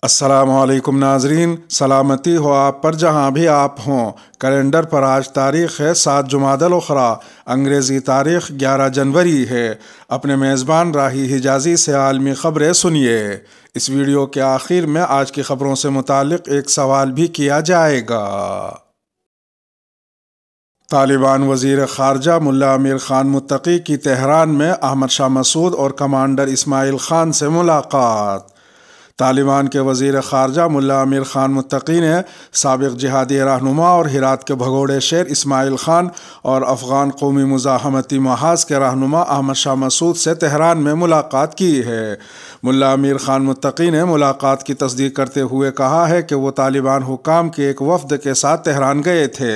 السلام علیکم ناظرین، سلامتی ہو آپ پر جہاں بھی آپ ہوں۔ کیلنڈر پر آج تاریخ ہے 7 جمادی الاخری، انگریزی تاریخ 11 جنوری ہے۔ اپنے میزبان راہی حجازی سے عالمی خبریں سنیے۔ اس ویڈیو کے آخر میں آج کی خبروں سے متعلق ایک سوال بھی کیا جائے گا۔ طالبان وزیر خارجہ ملا امیر خان متقی کی تہران میں احمد شاہ مسعود اور کمانڈر اسماعیل خان سے ملاقات۔ طالبان کے وزیر خارجہ ملا امیر خان متقی نے سابق جہادی رہنما اور ہرات کے بھگوڑے شیر اسماعیل خان اور افغان قومی مزاحمتی محاذ کے رہنما احمد شاہ مسعود سے تہران میں ملاقات کی ہے۔ ملا امیر خان متقی نے ملاقات کی تصدیق کرتے ہوئے کہا ہے کہ وہ طالبان حکام کے ایک وفد کے ساتھ تہران گئے تھے۔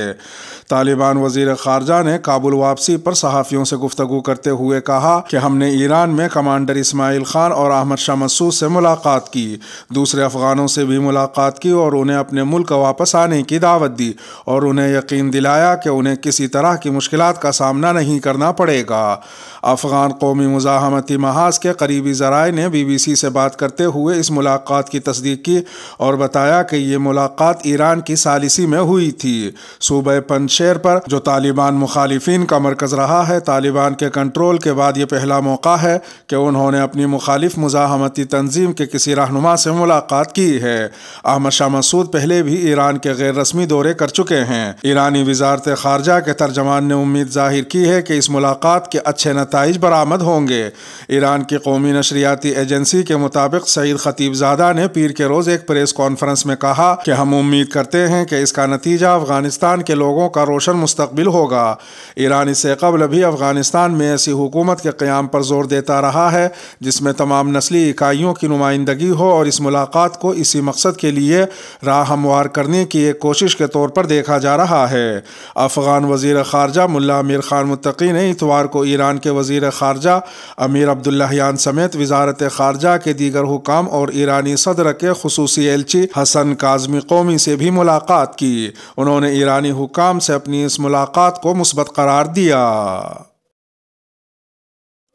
طالبان وزیر خارجہ نے کابل واپسی پر صحافیوں سے گفتگو کرتے ہوئے کہا کہ ہم نے ایران میں کمانڈر اسماعیل خان اور احمد شاہ مسعود سے ملاقات کی، دوسرے افغانوں سے بھی ملاقات کی اور انہیں اپنے ملک واپس آنے کی دعوت دی اور انہیں یقین دلایا کہ انہیں کسی طرح کی مشکلات کا سامنا نہیں کرنا پڑے گا۔ افغان قومی مزاحمتی محاذ کے قریبی ذرائع نے BBC سے بات کرتے ہوئے اس ملاقات کی تصدیق کی اور بتایا کہ یہ ملاقات ایران کی ثالثی میں ہوئی تھی۔ صوبہ پنجشیر پر جو طالبان مخالفین کا مرکز رہا ہے، طالبان کے کنٹرول کے بعد یہ پہلا موقع ہے کہ انہوں نے اپنی مخالف مزاحمتی تنظیم کے کسی رہنما سے ملاقات کی ہے۔ احمد شاہ مسعود پہلے بھی ایران کے غیر رسمی دورے کر چکے ہیں۔ ایرانی وزارت خارجہ کے ترجمان نے امید ظاہر کی ہے کہ اس ملاقات کے اچھے نتائج برآمد ہوں گے۔ ایران کی قومی نشریاتی ایجنسی کے مطابق سعید خطیب زادہ نے پیر کے روز ایک پریس کانفرنس میں کہا کہ ہم امید کرتے ہیں کہ اس کا نتیجہ افغانستان کے لوگوں کا روشن مستقبل ہوگا۔ ایران اس سے قبل بھی افغانستان میں ایسی حکومت کے قیام پر زور دیتا رہا ہے جس میں تمام نسلی اکائیوں کی نمائندگی ہو، اور اس ملاقات کو اسی مقصد کے لیے راہ ہموار کرنے کی ایک کوشش کے طور پر دیکھا جا رہا ہے۔ افغان وزیر خارجہ ملا امیر خان متقی نے اتوار کو ایران کے وزیر خارجہ امیر عبداللہیان سمیت وزارت خارجہ کے دیگر حکام اور ایرانی صدر کے خصوصی ایلچی حسن کاظمی قومی سے بھی ملاقات کی۔ انہوں نے ایرانی حکام سے اپنی اس ملاقات کو مثبت قرار دیا۔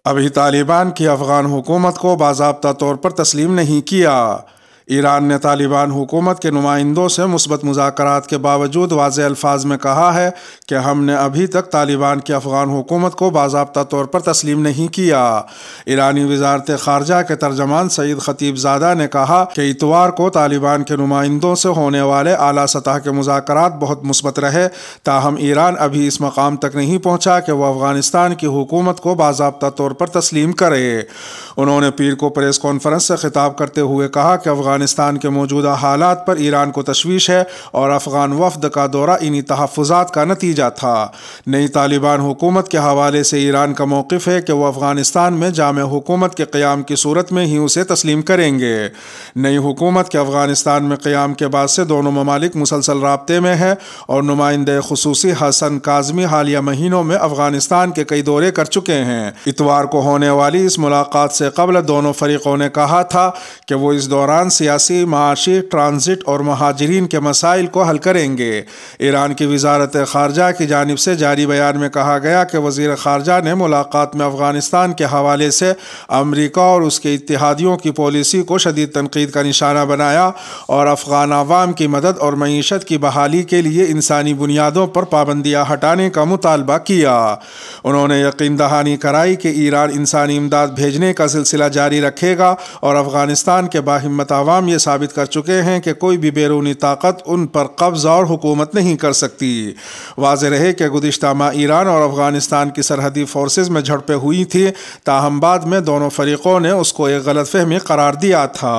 ابھی طالبان کی افغان حکومت کو باضابطہ طور پر تسلیم نہیں کیا۔ ایران نے طالبان حکومت کے نمائندوں سے مثبت مذاکرات کے باوجود واضح الفاظ میں کہا ہے کہ ہم نے ابھی تک طالبان کی افغان حکومت کو باضابطہ طور پر تسلیم نہیں کیا۔ ایرانی وزارت خارجہ کے ترجمان سعید خطیب زادہ نے کہا کہ اتوار کو طالبان کے نمائندوں سے ہونے والے اعلیٰ سطح کے مذاکرات بہت مثبت رہے، تاہم ایران ابھی اس مقام تک نہیں پہنچا کہ وہ افغانستان کی حکومت کو باضابطہ طور پر تسلیم کرے۔ انہوں نے پیر کو پریس کانفرنس سے خطاب کرتے ہوئے کہا کہ افغانستان کے موجودہ حالات پر ایران کو تشویش ہے اور افغان وفد کا دورہ انہی تحفظات کا نتیجہ تھا۔ نئی طالبان حکومت کے حوالے سے ایران کا موقف ہے کہ وہ افغانستان میں جامع حکومت کے قیام کی صورت میں ہی اسے تسلیم کریں گے۔ نئی حکومت کے افغانستان میں قیام کے بعد سے دونوں ممالک مسلسل رابطے میں ہیں اور نمائندہ خصوصی حسن کاظمی حالیہ مہینوں میں افغانستان کے کئی دورے کر چکے ہیں۔ اتوار کو ہونے والی اس ملاقات سے قبل دونوں فریقوں نے کہا تھا کہ وہ اس دوران سیاسی، معاشی، ٹرانزٹ اور مہاجرین کے مسائل کو حل کریں گے۔ ایران کی وزارت خارجہ کی جانب سے جاری بیان میں کہا گیا کہ وزیر خارجہ نے ملاقات میں افغانستان کے حوالے سے امریکہ اور اس کے اتحادیوں کی پالیسی کو شدید تنقید کا نشانہ بنایا اور افغان عوام کی مدد اور معیشت کی بحالی کے لیے انسانی بنیادوں پر پابندیاں ہٹانے کا مطالبہ کیا۔ انہوں نے یقین دہانی کرائی کہ ایران انسانی امداد بھیجنے کا سلسلہ جاری رکھے گا اور افغانستان کے باہمت عوام یہ ثابت کر چکے ہیں کہ کوئی بھی بیرونی طاقت ان پر قبضہ اور حکومت نہیں کر سکتی۔ واضح رہے کہ گزشتہ ماہ ایران اور افغانستان کی سرحدی فورسز میں جھڑپیں ہوئی تھی، تاہم بعد میں دونوں فریقوں نے اس کو ایک غلط فہمی قرار دیا تھا۔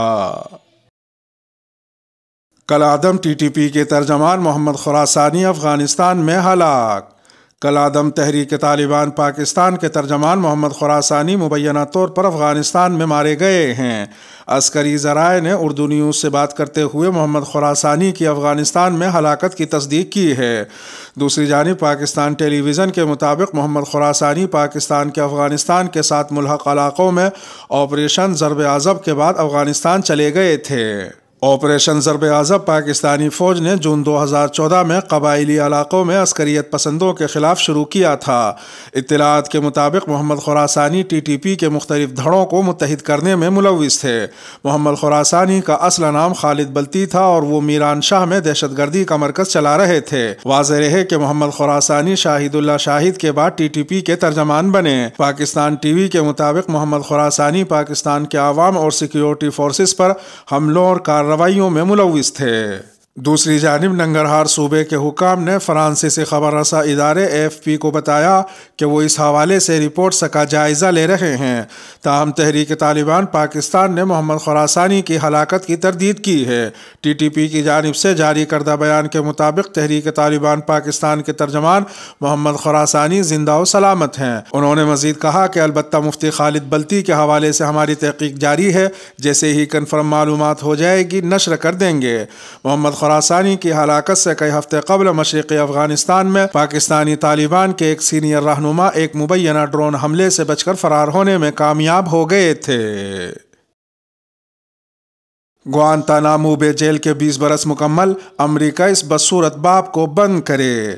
کالعدم TTP کے ترجمان محمد خراسانی افغانستان میں ہلاک۔ کالعدم تحریک طالبان پاکستان کے ترجمان محمد خراسانی مبینہ طور پر افغانستان میں مارے گئے ہیں۔ عسکری ذرائع نے اردو نیوز سے بات کرتے ہوئے محمد خراسانی کی افغانستان میں ہلاکت کی تصدیق کی ہے۔ دوسری جانب پاکستان ٹیلی ویژن کے مطابق محمد خراسانی پاکستان کے افغانستان کے ساتھ ملحق علاقوں میں آپریشن ضرب عضب کے بعد افغانستان چلے گئے تھے۔ آپریشن ضرب عضب پاکستانی فوج نے جون 2014 میں قبائلی علاقوں میں عسکریت پسندوں کے خلاف شروع کیا تھا۔ اطلاعات کے مطابق محمد خراسانی ٹی ٹی پی کے مختلف دھڑوں کو متحد کرنے میں ملوث تھے۔ محمد خراسانی کا اصل نام خالد بلتی تھا اور وہ میران شاہ میں دہشت گردی کا مرکز چلا رہے تھے۔ واضح رہے کہ محمد خراسانی شاہد اللہ شاہد کے بعد ٹی ٹی پی کے ترجمان بنے۔ پاکستان ٹی وی کے مطابق محمد خراسانی پاکستان کے عوام اور سیکیورٹی فورسز پر حملوں اور کارروائیوں میں ملوث تھے۔ دوسری جانب ننگرہار صوبے کے حکام نے فرانسیسی خبر رساں ادارے اے ایف پی کو بتایا کہ وہ اس حوالے سے رپورٹس کا جائزہ لے رہے ہیں۔ تاہم تحریک طالبان پاکستان نے محمد خراسانی کی ہلاکت کی تردید کی ہے۔ ٹی ٹی پی کی جانب سے جاری کردہ بیان کے مطابق تحریک طالبان پاکستان کے ترجمان محمد خراسانی زندہ و سلامت ہیں۔ انہوں نے مزید کہا کہ البتہ مفتی خالد بلتی کے حوالے سے ہماری تحقیق جاری ہے، جیسے ہی کنفرم معلومات ہو جائے گی نشر کر دیں گے۔ محمد خراسانی کی ہلاکت سے کئی ہفتے قبل مشرقی افغانستان میں پاکستانی طالبان کے ایک سینئر رہنما ایک مبینہ ڈرون حملے سے بچ کر فرار ہونے میں کامیاب ہو گئے تھے۔ گوانتانامو بے جیل کے 20 برس مکمل، امریکہ اس بدصورت باب کو بند کرے۔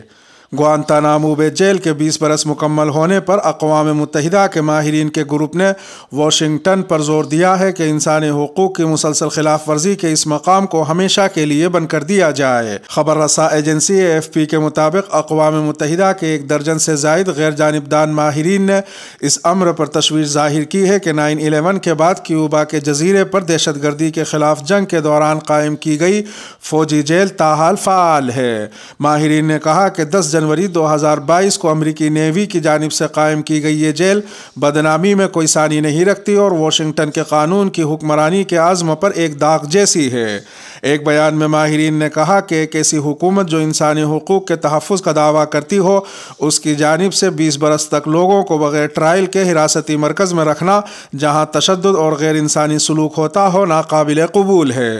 گوانتانامو بے جیل کے 20 برس مکمل ہونے پر اقوام متحدہ کے ماہرین کے گروپ نے واشنگٹن پر زور دیا ہے کہ انسانی حقوق کی مسلسل خلاف ورزی کے اس مقام کو ہمیشہ کے لیے بند کر دیا جائے۔ خبر رساں ایجنسی اے ایف پی کے مطابق اقوام متحدہ کے 1 درجن سے زائد غیر جانبدار ماہرین نے اس امر پر تشویش ظاہر کی ہے کہ 9/11 کے بعد کیوبا کے جزیرے پر دہشت گردی کے خلاف جنگ کے دوران قائم کی گئی فوجی جیل تاحال فعال ہے۔ ماہرین نے کہا کہ 10 جنوری 2022 کو امریکی نیوی کی جانب سے قائم کی گئی یہ جیل بدنامی میں کوئی ثانی نہیں رکھتی اور واشنگٹن کے قانون کی حکمرانی کے عزم پر ایک داغ جیسی ہے۔ ایک بیان میں ماہرین نے کہا کہ ایک ایسی حکومت جو انسانی حقوق کے تحفظ کا دعویٰ کرتی ہو، اس کی جانب سے 20 برس تک لوگوں کو بغیر ٹرائل کے حراستی مرکز میں رکھنا، جہاں تشدد اور غیر انسانی سلوک ہوتا ہو، ناقابل قبول ہے۔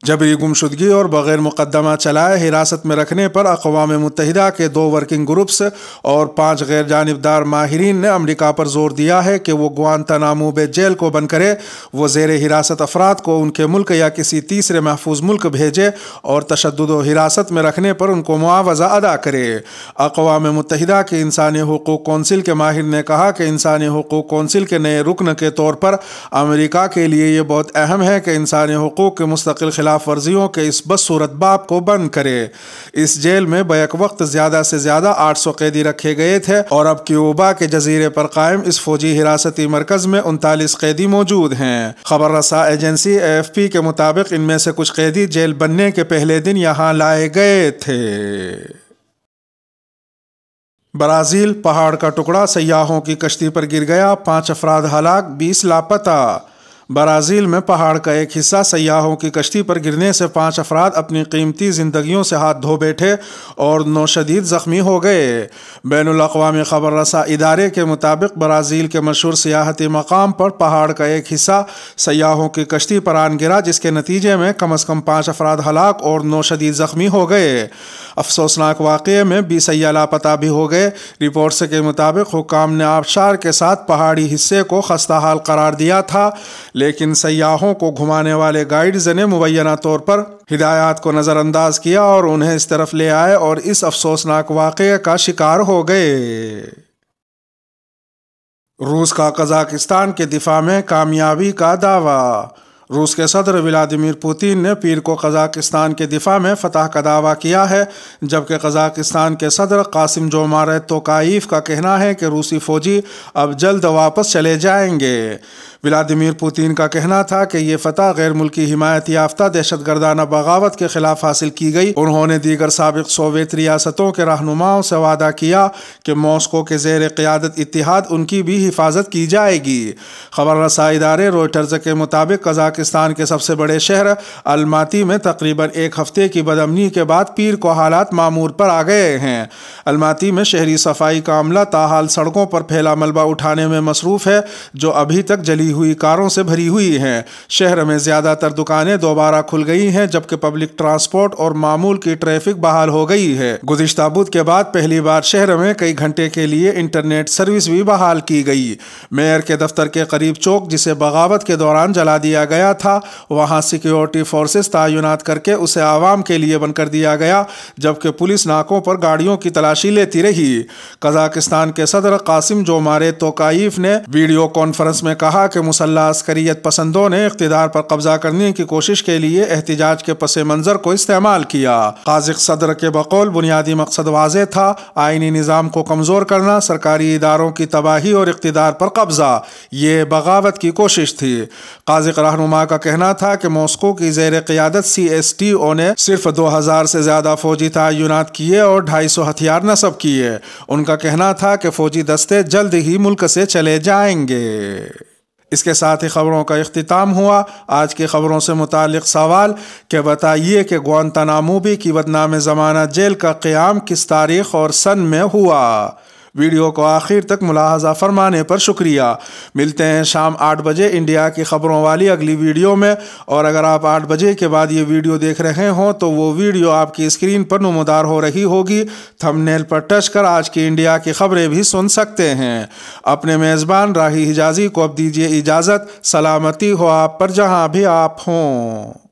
جبری گمشدگی اور بغیر مقدمہ چلائے حراست میں رکھنے پر اقوام متحدہ کے 2 ورکنگ گروپس اور 5 غیر جانبدار ماہرین نے امریکہ پر زور دیا ہے کہ وہ گوانتانامو بے جیل کو بند کرے، وہ زیر حراست افراد کو ان کے ملک یا کسی تیسرے محفوظ ملک بھیجے اور تشدد و حراست میں رکھنے پر ان کو معاوضہ ادا کرے۔ اقوام متحدہ کی انسانی حقوق کونسل کے ماہر نے کہا کہ انسانی حقوق کونسل کے نئے رکن کے طور پر امریکہ کے لیے یہ بہت اہم ہے کہ انسانی حقوق کے مستقل خلاف ورزیوں کے اس بدصورت باب کو بند کرے۔ اس جیل میں بیک وقت زیادہ سے زیادہ 800 قیدی رکھے گئے تھے اور اب کیوبا کے جزیرے پر قائم اس فوجی حراستی مرکز میں 39 قیدی موجود ہیں۔ خبر رساں ایجنسی اے ایف پی کے مطابق ان میں سے کچھ قیدی جیل بننے کے پہلے دن یہاں لائے گئے تھے۔ برازیل، پہاڑ کا ٹکڑا سیاحوں کی کشتی پر گر گیا، 5 افراد ہلاک، 20 لاپتہ۔ برازیل میں پہاڑ کا ایک حصہ سیاحوں کی کشتی پر گرنے سے 5 افراد اپنی قیمتی زندگیوں سے ہاتھ دھو بیٹھے اور 9 شدید زخمی ہو گئے۔ بین الاقوامی خبر رساں ادارے کے مطابق برازیل کے مشہور سیاحتی مقام پر پہاڑ کا ایک حصہ سیاحوں کی کشتی پر آن گرا، جس کے نتیجے میں کم از کم 5 افراد ہلاک اور 9 شدید زخمی ہو گئے۔ افسوسناک واقعے میں 20 سیاح لاپتہ بھی ہو گئے۔ رپورٹس کے مطابق حکام نے آبشار کے ساتھ پہاڑی حصے کو خستہ حال قرار دیا تھا، لیکن سیاحوں کو گھمانے والے گائیڈز نے مبینہ طور پر ہدایات کو نظر انداز کیا اور انہیں اس طرف لے آئے اور اس افسوسناک واقعے کا شکار ہو گئے۔ روس کا قزاقستان کے دفاع میں کامیابی کا دعویٰ۔ روس کے صدر ولادیمیر پوتین نے پیر کو قزاقستان کے دفاع میں فتح کا دعویٰ کیا ہے، جبکہ قزاقستان کے صدر قاسم جومارت توکایف کا کہنا ہے کہ روسی فوجی اب جلد واپس چلے جائیں گے۔ ولادیمیر پوتین کا کہنا تھا کہ یہ فتح غیر ملکی حمایت یافتہ دہشت گردانہ بغاوت کے خلاف حاصل کی گئی۔ انہوں نے دیگر سابق سوویت ریاستوں کے رہنماؤں سے وعدہ کیا کہ ماسکو کے زیر قیادت اتحاد ان کی بھی حفاظت کی جائے گی۔ خبر رساں ادارے روئٹرز کے مطابق قزاقستان کے سب سے بڑے شہر الماتی میں تقریباً 1 ہفتے کی بدامنی کے بعد پیر کو حالات معمور پر آ گئے ہیں۔ الماتی میں شہری صفائی کا عملہ تاحال سڑکوں پر پھیلا ملبہ اٹھانے میں مصروف ہے، جو ابھی تک جلی کھڑی ہوئی کاروں سے بھری ہوئی ہیں۔ شہر میں زیادہ تر دکانیں دوبارہ کھل گئی ہیں، جبکہ پبلک ٹرانسپورٹ اور معمول کی ٹریفک بحال ہو گئی ہے۔ گزشتہ بدھ کے بعد پہلی بار شہر میں کئی گھنٹے کے لیے انٹرنیٹ سروس بھی بحال کی گئی۔ میئر کے دفتر کے قریب چوک، جسے بغاوت کے دوران جلا دیا گیا تھا، وہاں سیکیورٹی فورسز تعینات کر کے اسے عوام کے لیے بند کر دیا گیا، جبکہ پولیس ناکوں پر گاڑیوں کی تلاشی لیتی رہی۔ قزاقستان کے صدر قاسم جومارت توقائیف نے ویڈیو کانفرنس میں کہا کہ مسلح عسکریت پسندوں نے اقتدار پر قبضہ کرنے کی کوشش کے لیے احتجاج کے پس منظر کو استعمال کیا۔ قازق صدر کے بقول بنیادی مقصد واضح تھا: آئینی نظام کو کمزور کرنا، سرکاری اداروں کی تباہی اور اقتدار پر قبضہ۔ یہ بغاوت کی کوشش تھی۔ قازق رہنما کا کہنا تھا کہ ماسکو کی زیر قیادت CSTO نے صرف 2000 سے زیادہ فوجی تعینات کیے اور 250 ہتھیار نصب کیے۔ ان کا کہنا تھا کہ فوجی دستے جلد ہی ملک سے چلے جائیں گے۔ اس کے ساتھ ہی خبروں کا اختتام ہوا۔ آج کی خبروں سے متعلق سوال کہ بتائیے کہ گوانتانامو بے کی بدنام ضمانت جیل کا قیام کس تاریخ اور سن میں ہوا؟ ویڈیو کو آخر تک ملاحظہ فرمانے پر شکریہ۔ ملتے ہیں شام 8 بجے انڈیا کی خبروں والی اگلی ویڈیو میں، اور اگر آپ 8 بجے کے بعد یہ ویڈیو دیکھ رہے ہوں تو وہ ویڈیو آپ کی اسکرین پر نمودار ہو رہی ہوگی۔ تھمبنیل پر ٹچ کر آج کی انڈیا کی خبریں بھی سن سکتے ہیں۔ اپنے میزبان راہی حجازی کو اب دیجیے اجازت۔ سلامتی ہو آپ پر جہاں بھی آپ ہوں۔